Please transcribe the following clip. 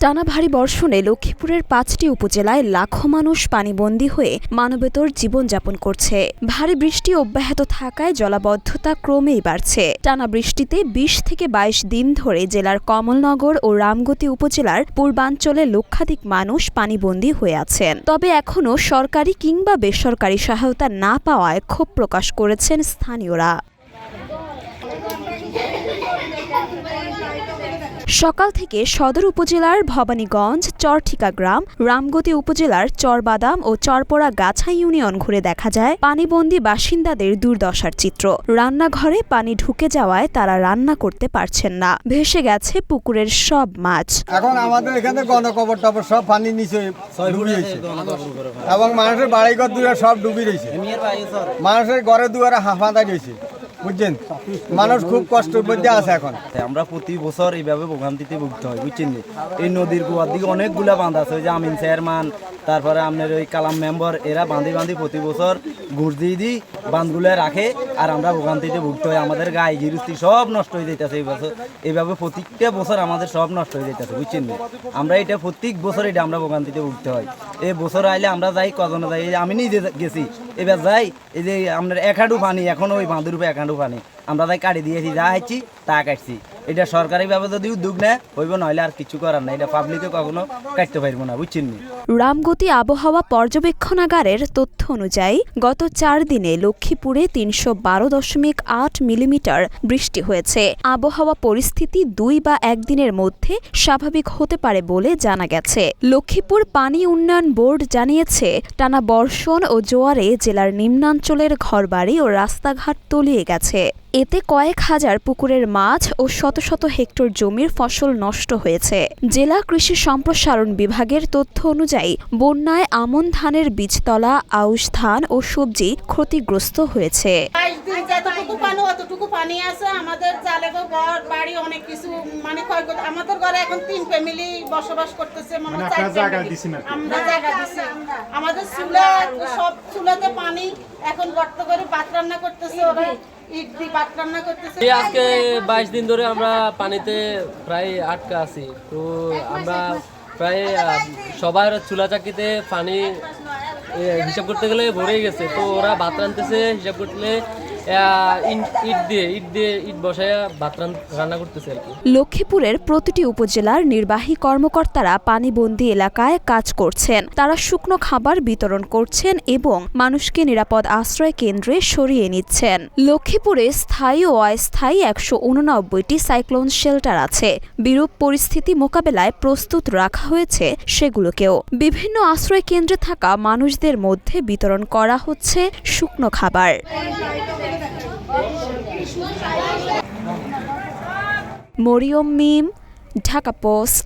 টানা ভারী বর্ষণে লক্ষ্মীপুরের ৫টি উপজেলায় লাখো মানুষ পানিবন্দী হয়ে মানবেতর জীবনযাপন করছে। ভারী বৃষ্টি অব্যাহত থাকায় জলাবদ্ধতা ক্রমেই বাড়ছে। টানা বৃষ্টিতে ২০ থেকে ২২ দিন ধরে জেলার কমলনগর ও রামগতি উপজেলার পূর্বাঞ্চলে লক্ষাধিক মানুষ পানিবন্দী হয়ে আছেন। তবে এখনও সরকারি কিংবা বেসরকারি সহায়তা না পাওয়ায় ক্ষোভ প্রকাশ করেছেন স্থানীয়রা। সকাল থেকে সদর উপজেলার ভবানীগঞ্জ, চরঠিকা গ্রাম, রামগতি উপজেলার চরবাদাম ও চরপোড়া গাছা ইউনিয়ন ঘুরে দেখা যায় পানিবন্দী বাসিন্দাদের দুর্দশার চিত্র। রান্নাঘরে পানি ঢুকে যাওয়ায় তারা রান্না করতে পারছেন না। ভেসে গেছে পুকুরের সব মাছ। এখন আমাদের এখানে গণকবর টবর সব পানি নিচে ডুবে রয়েছে এবং মানুষের বাড়িঘর দুয়ার সব ডুবে রয়েছে। মানুষের ঘরে দুয়ারে হাঁফাঁদা রয়েছে, বুঝছেন? মানুষ খুব কষ্টের মধ্যে আছে। এখন আমরা প্রতি বছর এইভাবে ভোগান্তিতে ভুগতে হয়, বুঝছেন? এই নদীর কুয়ার দিকে অনেকগুলা বাঁধ আছে, ওই যে আমিন চেয়ারম্যান, তারপরে আপনার ওই কালাম মেম্বার, এরা বাঁধি প্রতি বছর ঘুষ দিয়ে দিই বাঁধগুলো রাখে, আর আমরা ভোগান্তিতে ভুগতে হয়। আমাদের গায়ে গিরস্তি সব নষ্ট হয়ে যেতেছে এই বছর। এইভাবে প্রত্যেকটা বছর আমাদের সব নষ্ট হয়ে যেতেছে, বুঝছেন? আমরা এটা প্রত্যেক বছর এটা আমরা ভোগান্তিতে ভুগতে হয়। এই বছর আইলে আমরা যাই, কজনে যাই, এই যে আমি নিজে গেছি, এবার যাই, এই যে আপনার এক হাঁটু পানি, এখনো ওই বাঁধের উপরে এক হাঁটু পানি, আমরা তাই কাটি দিয়েছি, যা হাইছি তা কাটছি। এটা সরকারিভাবে যদি উদ্যোগ নেয় হইব, নইলে আর কিছু করার নাই। এটা পাবলিকে কখনো কাটতে পারবো না, বুঝছেন? রামগতি আবহাওয়া পর্যবেক্ষণাগারের তথ্য অনুযায়ী গত ৪ দিনে লক্ষ্মীপুরে ৩১২.৮ মিলিমিটার বৃষ্টি হয়েছে। আবহাওয়া পরিস্থিতি ২ বা ১ দিনের মধ্যে স্বাভাবিক হতে পারে বলে জানা গেছে। লক্ষ্মীপুর পানি উন্নয়ন বোর্ড জানিয়েছে, টানা বর্ষণ ও জোয়ারে জেলার নিম্নাঞ্চলের ঘরবাড়ি ও রাস্তাঘাট তলিয়ে গেছে। এতে কয়েক হাজার পুকুরের মাছ ও শত শত হেক্টর জমির ফসল নষ্ট হয়েছে। জেলা কৃষি সম্প্রসারণ বিভাগের তথ্য অনুযায়ী বন্যায় আমন ধানের বীজতলা, আউশ ধান ও সবজি ক্ষতিগ্রস্ত হয়েছে। অতটুকু পানি আছে, আমাদের জালেগো ঘর বাড়ি অনেক কিছু মানে ক্ষয়ক্ষতি। আমাদের ঘরে এখন 3 ফ্যামিলি বসবাস করতেছে, আমরা জায়গা দিছি। আমাদের চুলা, সব চুলাতে পানি, এখন গর্ত করে ভাত রান্না করতেছে, ওরা ইট দিয়ে ভাত রান্না করতেছে। আজকে 22 দিন ধরে আমরা পানিতে প্রায় আটকা আছি। তো আমরা প্রায় সবার চুলা চাকিতে পানি হিসাব করতে গেলে ভরে গেছে। তো ওরা ভাত রান্নতেছে, হিসাব করতে ইট বসায় ভাত রান্না করতেছে আর কি। লক্ষ্মীপুরের প্রতিটি উপজেলার নির্বাহী কর্মকর্তারা পানিবন্দী এলাকায় কাজ করছেন। তারা শুকনো খাবার বিতরণ করছেন এবং মানুষকে নিরাপদ আশ্রয় কেন্দ্রে সরিয়ে নিচ্ছেন। লক্ষ্মীপুরে স্থায়ী ও অস্থায়ী ১৮৯টি সাইক্লোন শেল্টার আছে। বিরূপ পরিস্থিতি মোকাবেলায় প্রস্তুত রাখা হয়েছে সেগুলোকেও। বিভিন্ন আশ্রয় কেন্দ্রে থাকা মানুষদের মধ্যে বিতরণ করা হচ্ছে শুকনো খাবার। মরিয়ম মিম, ঢাকা পোস্ট।